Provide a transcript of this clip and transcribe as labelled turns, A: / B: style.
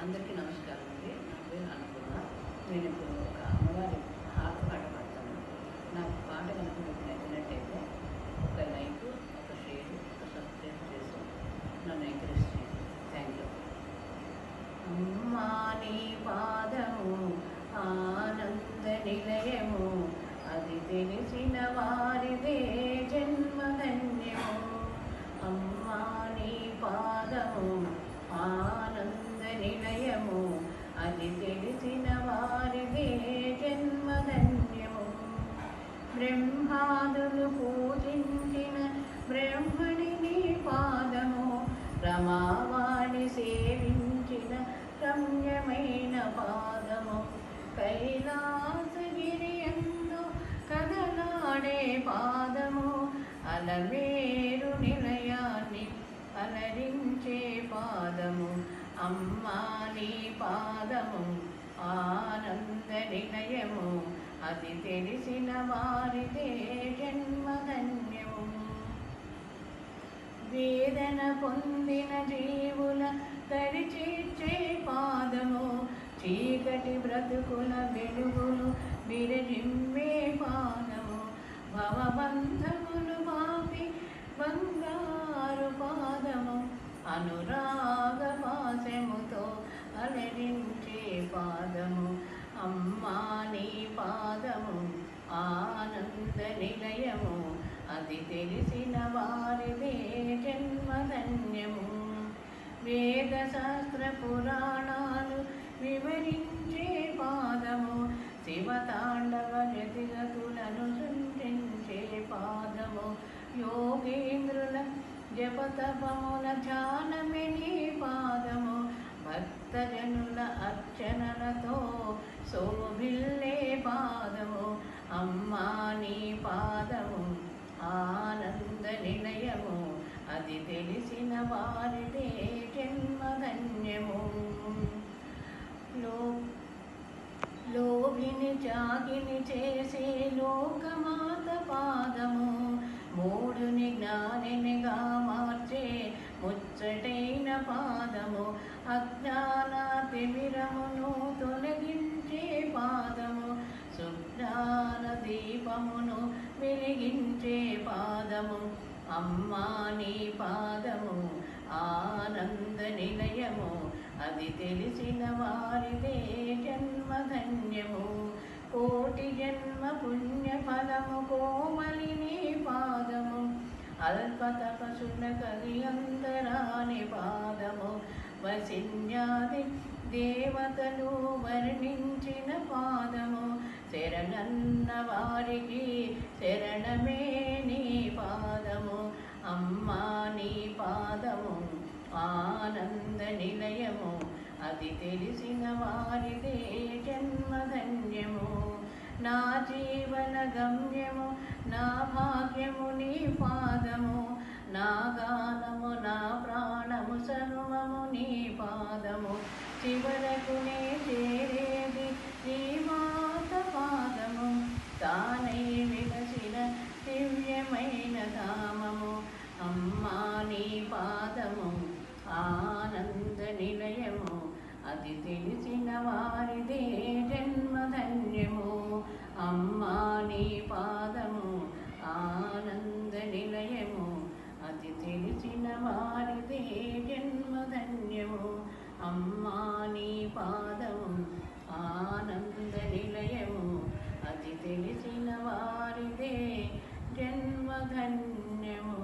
A: అందరికీ నమస్కారం అండి. నా పేరు అన్నపూర్ణ. నేను ఇప్పుడు ఒక అమ్మవారి హారతి పాట పాడతాను. నాకు పాట కనుక మీకు నచ్చినట్టయితే ఒక లైక్, ఒక షేర్, ఒక సబ్స్క్రైబ్ చేసి నన్ను ఎంకరేజ్ చేయండి. Thank you. అమ్మా నీ పాదము ఆనంద నిలయము, అది తెలిసిన వారిదే జన్మధన్యము. అమ్మా నీ పాదము ఆనంద నిలయము, అది తెలిసిన వారిదే జన్మధన్యము. బ్రహ్మాదులు పూజించిన బ్రహ్మణి నీ పాదము, రమావాణి సేవించిన రమ్యమైన పాదము, కైలాసగిరి యందు కదలాడే పాదము, అలమేరు నిలయాన్ని అలరించే పాదము. అమ్మా నీ పాదము ఆనంద నిలయము, అది తెలిసిన వారిదే జన్మధన్యము. వేదన పొందిన జీవుల దరిచేర్చే పాదము, చీకటి బ్రతుకుల వెలుగులు విరజిమ్మే పాదము, భవబంధములు మాపి బంగారు పాదము, అనురాగ పాశముతో అలరించే పాదము. అమ్మా నీ పాదము ఆనంద నిలయము, అది తెలిసిన వారిదే జన్మధన్యము. వేద శాస్త్ర పురాణాలు వివరించే పాదము, శివతాండవ జతిగతులను సృష్టించే పాదము, యోగేంద్రుల జపతపముల ధ్యానమే నీ పాదము, భక్తజనుల అర్చనలతో శోభిల్లే పాదము. అమ్మా నీ పాదము ఆనంద నిలయము, అది తెలిసిన వారిదే జన్మధన్యము. లోభిని జాగిని చేసే లోకమాత పాదము, మూడుని జ్ఞానినిగా మార్చే ముచ్చటైన పాదము, అజ్ఞాన తిమిరమును తొలగించే పాదము, సుజ్ఞాన దీపమును వెలిగించే పాదము. అమ్మా నీ పాదము ఆనంద నిలయము, అది తెలిసిన వారిదే జన్మధన్యము. కోటి జన్మ పుణ్య ఫలము కోమలిని పాదము, అల్పతపసుల కలి అంతరాని పాదము, వసిన్యాది దేవతలు వర్ణించిన పాదము, శరణన్న వారికి శరణమే నీ పాదము. అమ్మా నీ పాదము ఆనంద నిలయము, అది తెలిసిన వారిదే జన్మధన్యము. నా జీవన గమ్యము నా భాగ్యము నీ పాదము, నా గానము నా ప్రాణము సర్వము నీ పాదము, చివరకు నే చేరేది నీ మాత పాదము, తానై విలసిన దివ్యమైన ధామము. అమ్మా నీ పాదము ఆనంద నిలయము, అది తెలిసిన వారిదే జన్మధన్యము. అమ్మా నీ పాదము ఆనంద నిలయము, అది తెలిసిన వారిదే జన్మధన్యము. అమ్మా నీ పాదము ఆనంద నిలయము, అది తెలిసిన వారిదే జన్మధన్యము.